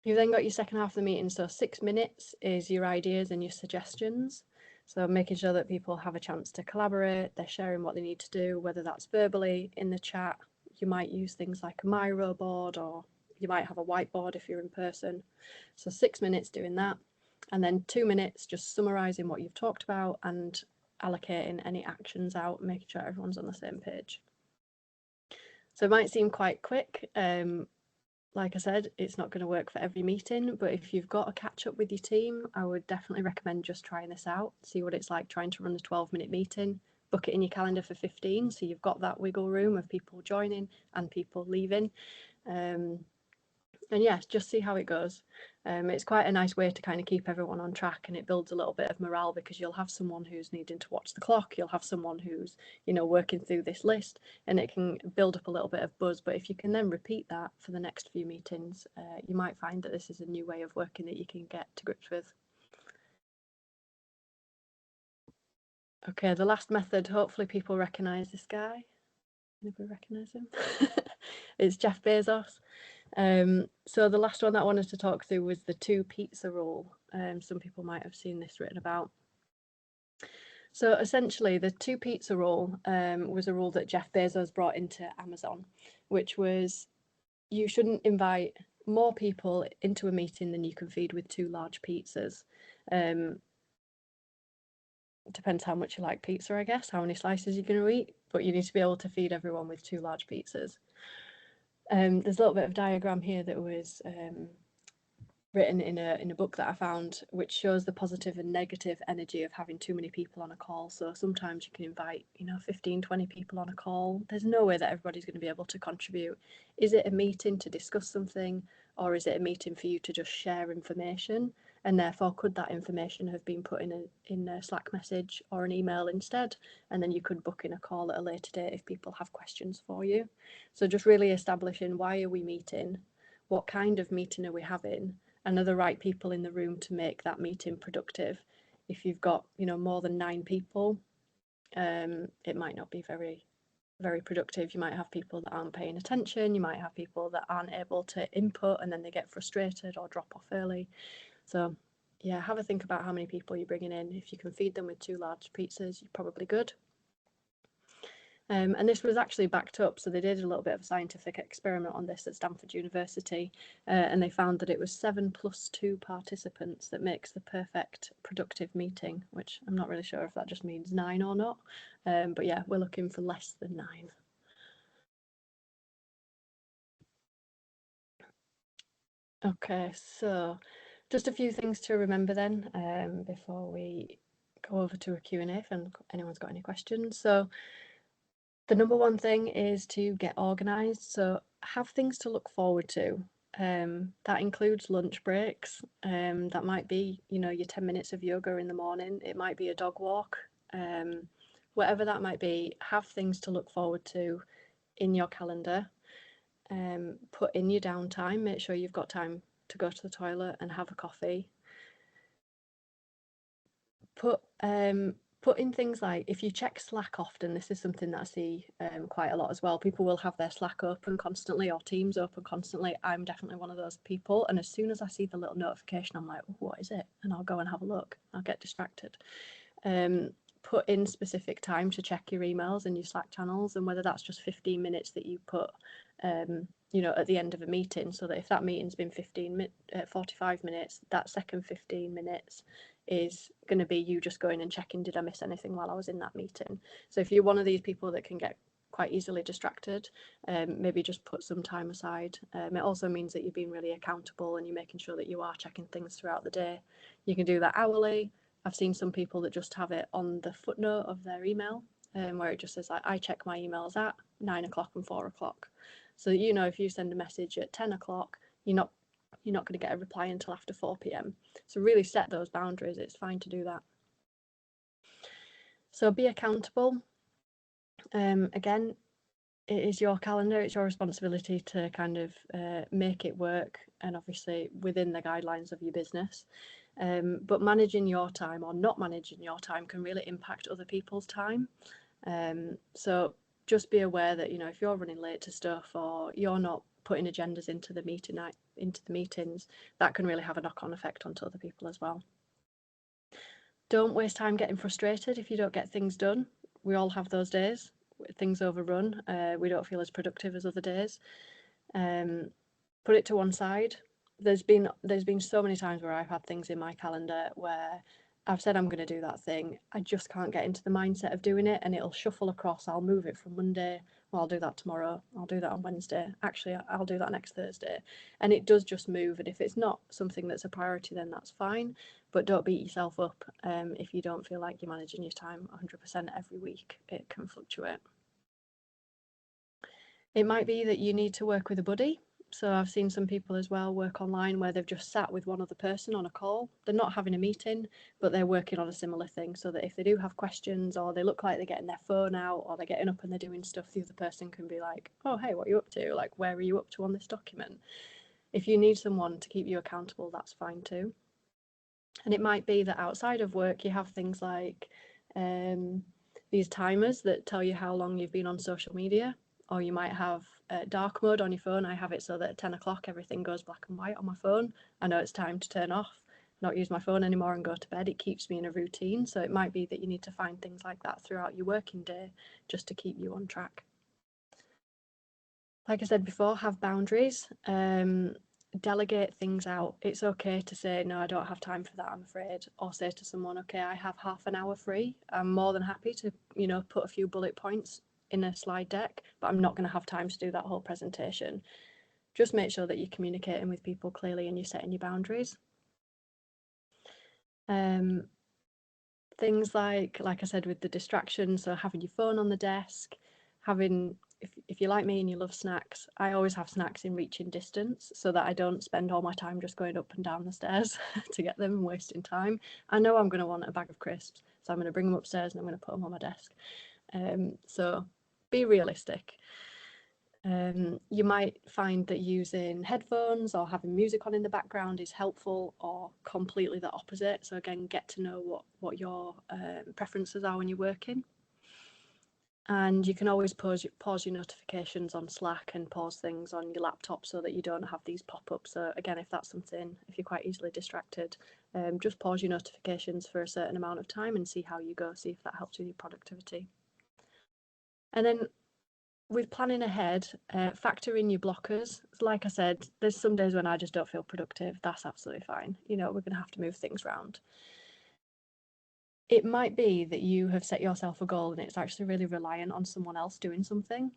You've then got your second half of the meeting. So 6 minutes is your ideas and your suggestions. So making sure that people have a chance to collaborate, they're sharing what they need to do, whether that's verbally in the chat. You might use things like a Miro board, or you might have a whiteboard if you're in person. So 6 minutes doing that. And then 2 minutes just summarising what you've talked about and allocating any actions out, making sure everyone's on the same page. So it might seem quite quick. Like I said, it's not going to work for every meeting, but if you've got a catch up with your team, I would definitely recommend just trying this out, see what it's like trying to run a 12-minute meeting, book it in your calendar for 15, so you've got that wiggle room of people joining and people leaving. And yeah, just see how it goes. It's quite a nice way to kind of keep everyone on track, and it builds a little bit of morale because you'll have someone who's needing to watch the clock, you'll have someone who's working through this list, and it can build up a little bit of buzz. But if you can then repeat that for the next few meetings, you might find that this is a new way of working that you can get to grips with. Okay, the last method, hopefully people recognise this guy. Anybody recognise him? It's Jeff Bezos. So the last one that I wanted to talk through was the 2 pizza rule. Some people might have seen this written about. So essentially the 2 pizza rule was a rule that Jeff Bezos brought into Amazon, which was you shouldn't invite more people into a meeting than you can feed with 2 large pizzas. Depends how much you like pizza, I guess, how many slices you're going to eat, but you need to be able to feed everyone with 2 large pizzas. There's a little bit of diagram here that was written in a book that I found, which shows the positive and negative energy of having too many people on a call. So sometimes you can invite 15, 20 people on a call. There's no way that everybody's going to be able to contribute. Is it a meeting to discuss something, or is it a meeting for you to just share information? And therefore, could that information have been put in a Slack message or an email instead? And then you could book in a call at a later date if people have questions for you. So just really establishing, why are we meeting? What kind of meeting are we having? And are the right people in the room to make that meeting productive? If you've got more than 9 people, it might not be very, very productive. You might have people that aren't paying attention. You might have people that aren't able to input and then they get frustrated or drop off early. So yeah, have a think about how many people you're bringing in. If you can feed them with 2 large pizzas, you're probably good. And this was actually backed up, so they did a little bit of a scientific experiment on this at Stanford University, and they found that it was 7 + 2 participants that makes the perfect productive meeting, which I'm not really sure if that just means 9 or not, but yeah, we're looking for less than 9. Okay, so just a few things to remember then, before we go over to a Q&A if anyone's got any questions. So the number one thing is to get organised. So have things to look forward to. That includes lunch breaks. That might be, your 10 minutes of yoga in the morning. It might be a dog walk. Whatever that might be, have things to look forward to in your calendar. Put in your downtime. Make sure you've got time to go to the toilet and have a coffee. Put in things like, if you check Slack often, this is something that I see quite a lot as well. People will have their Slack open constantly or Teams open constantly. I'm definitely one of those people. And as soon as I see the little notification, I'm like, what is it? And I'll go and have a look. I'll get distracted. Put in specific time to check your emails and your Slack channels, and whether that's just 15 minutes that you put at the end of a meeting, so that if that meeting's been 45 minutes, that second 15 minutes is going to be you just going and checking, did I miss anything while I was in that meeting? So if you're one of these people that can get quite easily distracted, maybe just put some time aside. It also means that you're being really accountable and you're making sure that you are checking things throughout the day. You can do that hourly. I've seen some people that just have it on the footnote of their email, where it just says, like, I check my emails at 9 o'clock and 4 o'clock. So if you send a message at 10 o'clock, you're not going to get a reply until after 4 p.m. So really set those boundaries. It's fine to do that. So be accountable. Again, it is your calendar. It's your responsibility to kind of make it work, and obviously within the guidelines of your business. But managing your time or not managing your time can really impact other people's time. So just be aware that, if you're running late to stuff or you're not putting agendas into the meetings, that can really have a knock-on effect onto other people as well. Don't waste time getting frustrated if you don't get things done. We all have those days. Things overrun. We don't feel as productive as other days. Put it to one side. There's been so many times where I've had things in my calendar where I've said I'm going to do that thing. I just can't get into the mindset of doing it, and it'll shuffle across. I'll move it from Monday. Well, I'll do that tomorrow. I'll do that on Wednesday. Actually, I'll do that next Thursday. And it does just move. And if it's not something that's a priority, then that's fine. But don't beat yourself up if you don't feel like you're managing your time 100% every week. It can fluctuate. It might be that you need to work with a buddy. So I've seen some people as well work online where they've just sat with one other person on a call. They're not having a meeting, but they're working on a similar thing, so that if they do have questions or they look like they're getting their phone out or they're getting up and they're doing stuff, the other person can be like, oh, hey, what are you up to? Like, where are you up to on this document? If you need someone to keep you accountable, that's fine too. And it might be that outside of work, you have things like these timers that tell you how long you've been on social media, or you might have dark mode on your phone. I have it so that at 10 o'clock everything goes black and white on my phone. I know it's time to turn off, not use my phone anymore and go to bed. It keeps me in a routine. So it might be that you need to find things like that throughout your working day just to keep you on track. Like I said before, have boundaries. Delegate things out. It's okay to say, no, I don't have time for that, I'm afraid. Or say to someone, okay, I have half an hour free. I'm more than happy to, put a few bullet points in a slide deck, but I'm not going to have time to do that whole presentation. Just make sure that you're communicating with people clearly and you're setting your boundaries. Things like I said, with the distractions, so having your phone on the desk, if you're like me and you love snacks, I always have snacks in reaching distance so that I don't spend all my time just going up and down the stairs to get them and wasting time. I know I'm going to want a bag of crisps, so I'm going to bring them upstairs and I'm going to put them on my desk. So be realistic. You might find that using headphones or having music on in the background is helpful, or completely the opposite. So again, get to know what your preferences are when you're working. And you can always pause your notifications on Slack and pause things on your laptop so that you don't have these pop-ups. So again, if that's something, if you're quite easily distracted, just pause your notifications for a certain amount of time and see how you go, see if that helps with your productivity. And then with planning ahead, factor in your blockers. Like I said, there's some days when I just don't feel productive. That's absolutely fine. You know, we're going to have to move things around. It might be that you have set yourself a goal and it's actually really reliant on someone else doing something.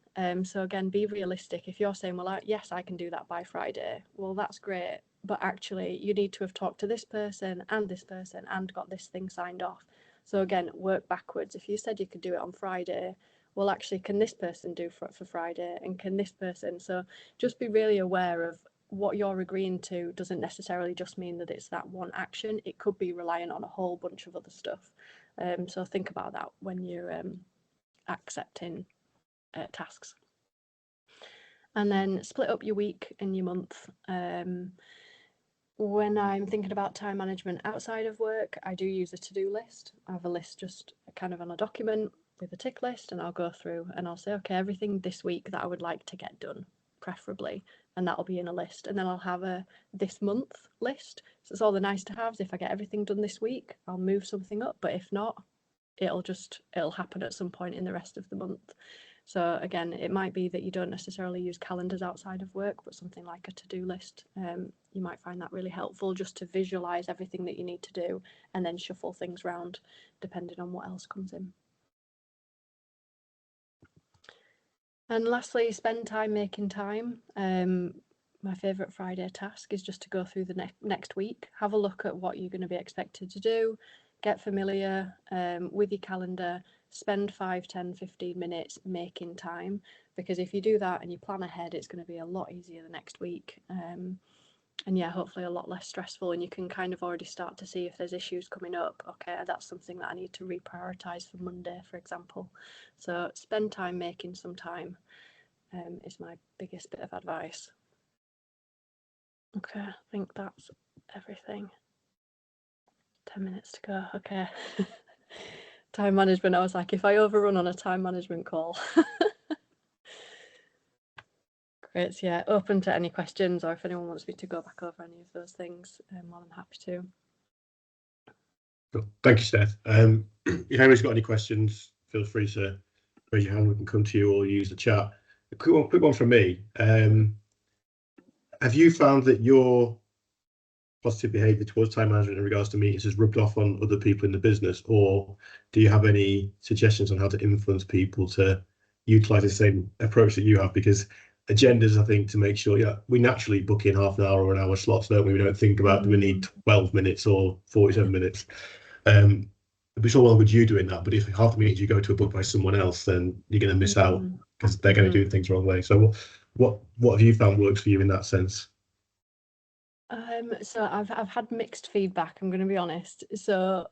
So again, be realistic. If you're saying, well, yes, I can do that by Friday, well, that's great. But actually, you need to have talked to this person and got this thing signed off. So again, work backwards. If you said you could do it on Friday, well, actually, can this person do for Friday? And can this person? So just be really aware of what you're agreeing to doesn't necessarily just mean that it's that one action. It could be reliant on a whole bunch of other stuff. So think about that when you're accepting tasks. And then split up your week and your month. When I'm thinking about time management outside of work, I do use a to-do list. I have a list just kind of on a document with a tick list, and I'll go through and I'll say, okay, everything this week that I would like to get done, preferably, and that'll be in a list. And then I'll have a this month list. So it's all the nice to haves. If I get everything done this week, I'll move something up, but if not, it'll happen at some point in the rest of the month. So again, it might be that you don't necessarily use calendars outside of work, but something like a to-do list, you might find that really helpful just to visualize everything that you need to do and then shuffle things around depending on what else comes in. And lastly, spend time making time. My favourite Friday task is just to go through the next week, have a look at what you're going to be expected to do, get familiar with your calendar, spend 5, 10, 15 minutes making time, because if you do that and you plan ahead, it's going to be a lot easier the next week. And yeah, hopefully a lot less stressful, and you can kind of already start to see if there's issues coming up. Okay, that's something that I need to reprioritize for Monday, for example. So spend time making some time is my biggest bit of advice. Okay, I think that's everything. 10 minutes to go. Okay. Time management. I was like, if I overrun on a time management call. Great. So yeah, open to any questions, or if anyone wants me to go back over any of those things, well, I'm happy to. Cool. Thank you, Steph. If anybody's got any questions, feel free to raise your hand. We can come to you or use the chat. A quick one from me. Have you found that your positive behaviour towards time management in regards to meetings has rubbed off on other people in the business, or do you have any suggestions on how to influence people to utilise the same approach that you have? Because agendas, I think, to make sure, we naturally book in half an hour or an hour slots, don't we? We don't think about, do we need 12 minutes or 47 minutes? It'd be so well with you doing that, but if half the meetings you go to are booked by someone else, then you're going to miss out because they're going to do things the wrong way. So what have you found works for you in that sense? So I've had mixed feedback, I'm going to be honest. So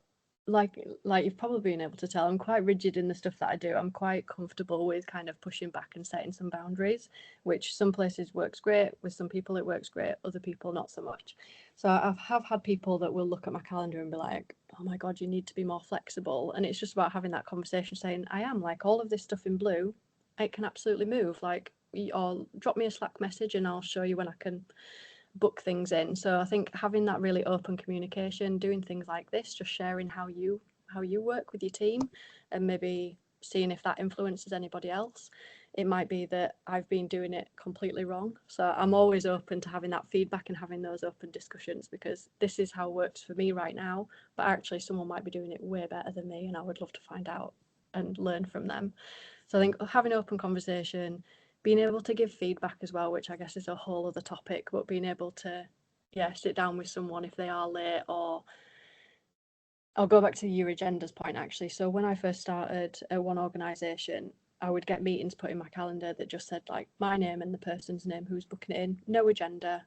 like you've probably been able to tell, I'm quite rigid in the stuff that I do. I'm quite comfortable with kind of pushing back and setting some boundaries, which some places works great, with some people it works great, other people not so much. So I have had people that will look at my calendar and be like, oh my God, you need to be more flexible. And it's just about having that conversation saying, I am, like, all of this stuff in blue, it can absolutely move. Like, or drop me a Slack message and I'll show you when I can book things in. So I think having that really open communication, doing things like this, just sharing how you work with your team, and maybe seeing if that influences anybody else. It might be that I've been doing it completely wrong. So I'm always open to having that feedback and having those open discussions, because this is how it works for me right now, but actually someone might be doing it way better than me, and I would love to find out and learn from them. So I think having open conversation, being able to give feedback as well, which I guess is a whole other topic, but being able to, sit down with someone if they are late. Or I'll go back to your agendas point, actually. So when I first started at one organisation, I would get meetings put in my calendar that just said, like, my name and the person's name who's booking it in, no agenda.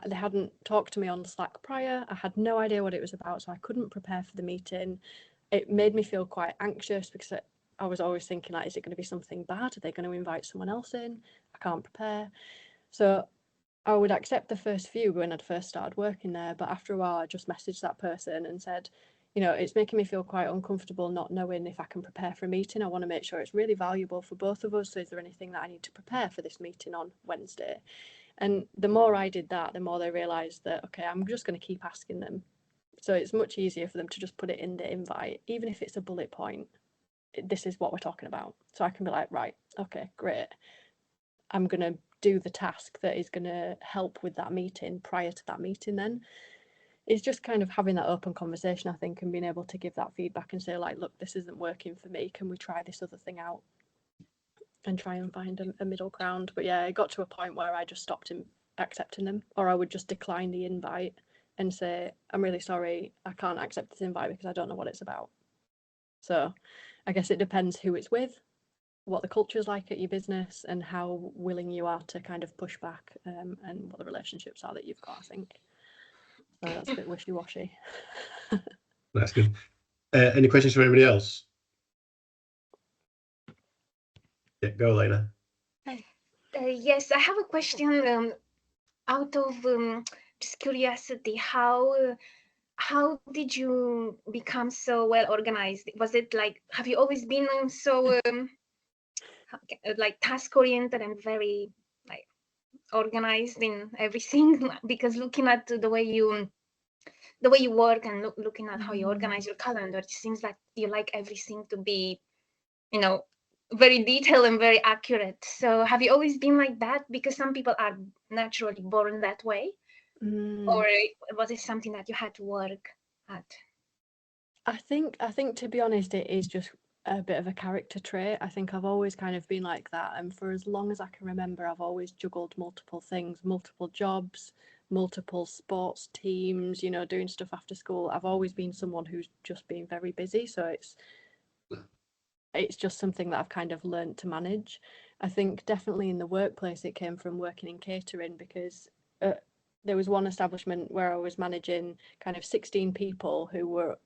They hadn't talked to me on Slack prior. I had no idea what it was about, so I couldn't prepare for the meeting. It made me feel quite anxious, because I was always thinking, like, is it going to be something bad? Are they going to invite someone else in? I can't prepare. So I would accept the first few when I'd first started working there, but after a while I just messaged that person and said, you know, it's making me feel quite uncomfortable not knowing if I can prepare for a meeting. I want to make sure it's really valuable for both of us. So is there anything that I need to prepare for this meeting on Wednesday? And the more I did that, the more they realised that, okay, I'm just going to keep asking them. So it's much easier for them to just put it in the invite, even if it's a bullet point. This is what we're talking about. So I can be like, right, okay, great. I'm going to do the task that is going to help with that meeting prior to that meeting then. It's just kind of having that open conversation, I think, and being able to give that feedback and say, like, look, this isn't working for me. Can we try this other thing out? And try and find a middle ground. But yeah, it got to a point where I just stopped accepting them, or I would just decline the invite and say, I'm really sorry, I can't accept this invite because I don't know what it's about. So I guess it depends who it's with, what the culture is like at your business, and how willing you are to kind of push back, and what the relationships are that you've got, I think. So that's a bit wishy-washy. That's good. Any questions from anybody else? Yeah, go, Elena. Yes, I have a question out of just curiosity. How did you become so well organized? Was it like, have you always been so like task oriented and very like organized in everything? Because looking at the way you work and looking at how you organize your calendar, it seems like you like everything to be, you know, very detailed and very accurate. So have you always been like that? Because some people are naturally born that way. Or was it something that you had to work at? I think to be honest, it is just a bit of a character trait. I think I've always kind of been like that, and for as long as I can remember, I've always juggled multiple things, multiple jobs, multiple sports teams, you know, doing stuff after school. I've always been someone who's just been very busy, so it's just something that I've kind of learned to manage. I think definitely in the workplace it came from working in catering, because there was one establishment where I was managing kind of 16 people who were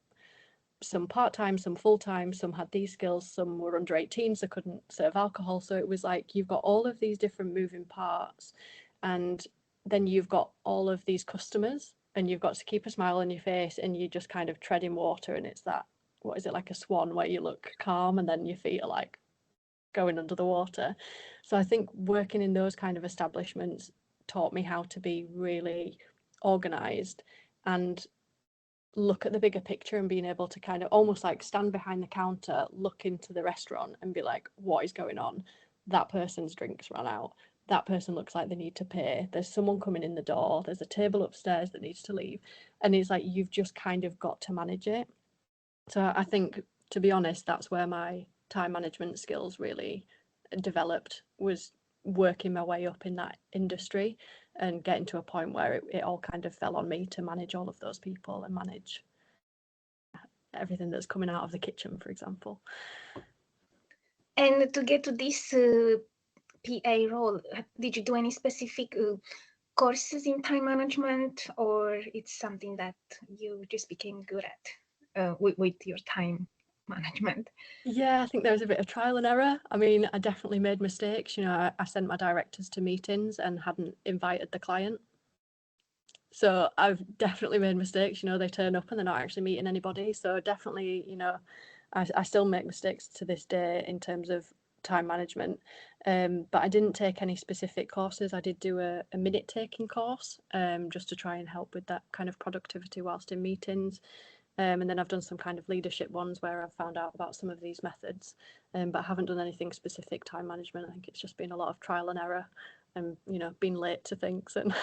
some part-time, some full-time, some had these skills, some were under 18, so couldn't serve alcohol. So it was like you've got all of these different moving parts, and then you've got all of these customers, and you've got to keep a smile on your face, and you just kind of tread in water. And it's that, what is it, like a swan, where you look calm and then your feet are like going under the water. So I think working in those kind of establishments taught me how to be really organized and look at the bigger picture, and being able to kind of almost like stand behind the counter, look into the restaurant and be like, what is going on? That person's drinks ran out. That person looks like they need to pay. There's someone coming in the door. There's a table upstairs that needs to leave. And it's like, you've just kind of got to manage it. So I think, to be honest, that's where my time management skills really developed, was working my way up in that industry and getting to a point where it all kind of fell on me to manage all of those people and manage everything that's coming out of the kitchen, for example. And to get to this PA role, did you do any specific courses in time management, or it's something that you just became good at with your time management? Yeah, I think there was a bit of trial and error. I mean, I definitely made mistakes. You know, I sent my directors to meetings and hadn't invited the client. So I've definitely made mistakes. You know, they turn up and they're not actually meeting anybody. So definitely, you know, I still make mistakes to this day in terms of time management. But I didn't take any specific courses. I did do a minute taking course, just to try and help with that kind of productivity whilst in meetings. And then I've done some kind of leadership ones where I've found out about some of these methods, but I haven't done anything specific time management. I think it's just been a lot of trial and error, and, you know, being late to things and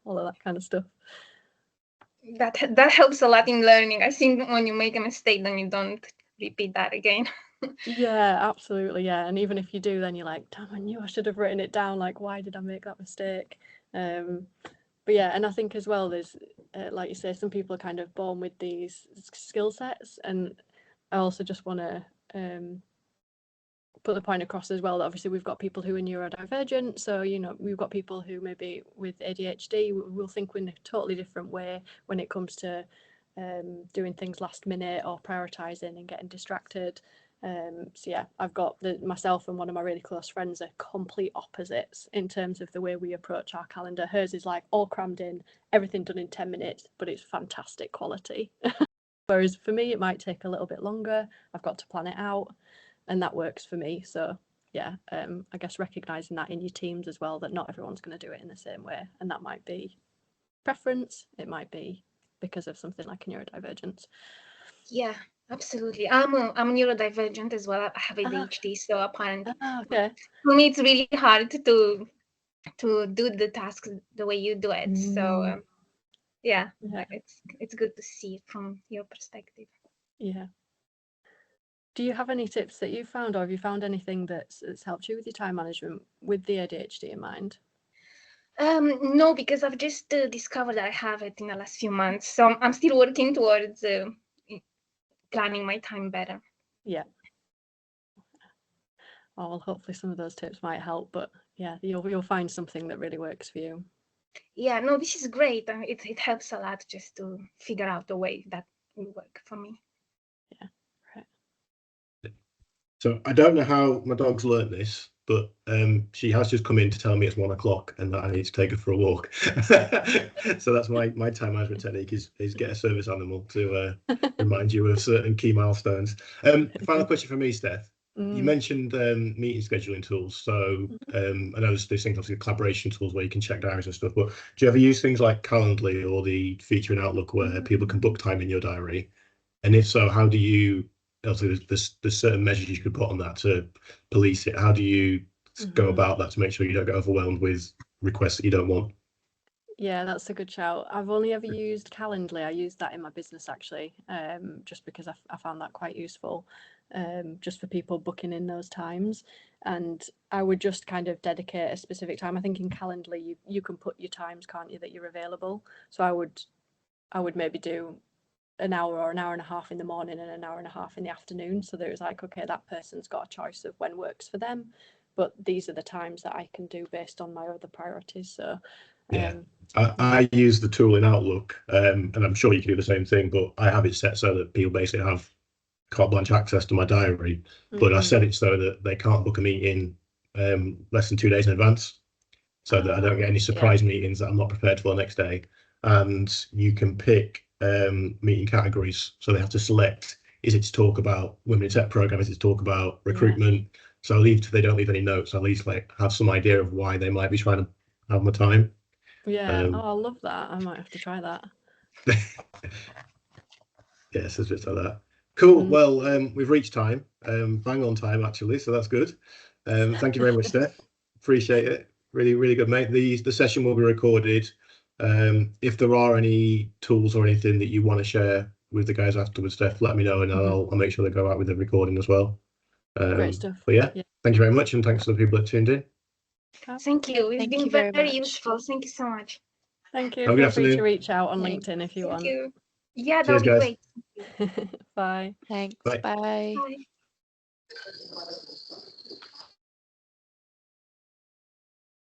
all of that kind of stuff. That helps a lot in learning. I think when you make a mistake, then you don't repeat that again. Yeah, absolutely. Yeah, and even if you do, then you're like, damn, I knew I should have written it down. Like, why did I make that mistake? But yeah, and I think as well, there's like you say, some people are kind of born with these skill sets, and I also just want to put the point across as well that obviously we've got people who are neurodivergent. So, you know, we've got people who maybe with ADHD will think in a totally different way when it comes to doing things last minute or prioritizing and getting distracted. So yeah, I've got myself and one of my really close friends are complete opposites in terms of the way we approach our calendar. Hers is like all crammed in, everything done in 10 minutes, but it's fantastic quality. Whereas for me, it might take a little bit longer. I've got to plan it out, and that works for me. So yeah, I guess recognizing that in your teams as well, that not everyone's going to do it in the same way, and that might be preference. It might be because of something like a neurodivergence. Yeah, absolutely. I'm neurodivergent as well. I have ADHD, so apparently Okay. for me it's really hard to do the tasks the way you do it. So yeah, it's good to see it from your perspective. Yeah. Do you have any tips that you found, or have you found anything that's helped you with your time management with the ADHD in mind? No, because I've just discovered that I have it in the last few months, so I'm still working towards planning my time better. Yeah. Oh, well, hopefully some of those tips might help, but yeah, you'll find something that really works for you. Yeah, no, this is great. It helps a lot just to figure out a way that will work for me. Yeah, right. So I don't know how my dog's learnt this, but she has just come in to tell me it's 1 o'clock and that I need to take her for a walk. So that's my time management technique is get a service animal to remind you of certain key milestones. Final question for me, Steph. You mentioned meeting scheduling tools. So I know there's things, obviously collaboration tools where you can check diaries and stuff, but do you ever use things like Calendly or the feature in Outlook where people can book time in your diary? And if so, how do you, obviously there's certain measures you could put on that to police it. How do you go about that to make sure you don't get overwhelmed with requests that you don't want? Yeah, that's a good shout. I've only ever used Calendly. I used that in my business actually, just because I found that quite useful, just for people booking in those times. And I would just kind of dedicate a specific time. I think in Calendly you can put your times, can't you, that you're available. So I would maybe do an hour or an hour and a half in the morning and an hour and a half in the afternoon, so that it was like, okay, that person's got a choice of when works for them, but these are the times that I can do based on my other priorities. So yeah, I use the tool in Outlook, and I'm sure you can do the same thing, but I have it set so that people basically have carte blanche access to my diary, but I set it so that they can't book a meeting less than 2 days in advance, so that I don't get any surprise meetings that I'm not prepared for the next day. And you can pick meeting categories, so they have to select: is it to talk about women in tech program, is it to talk about recruitment? So they don't leave any notes. At least like have some idea of why they might be trying to have my time. Yeah. I love that. I might have to try that. Yes, it's just like that. Cool. Well, we've reached time, bang on time actually, so that's good. Thank you very much, Steph. Appreciate it. Really, really good, mate. The session will be recorded. If there are any tools or anything that you want to share with the guys afterwards, Steph, let me know, and I'll make sure they go out with the recording as well. Great stuff. But yeah, thank you very much, and thanks to the people that tuned in. Thank you. It's been very useful. Thank you so much. Thank you. Feel free to reach out on LinkedIn if you want. Thank you. Yeah, that Cheers, would be guys. great. Bye. Thanks. Bye. Bye. Bye.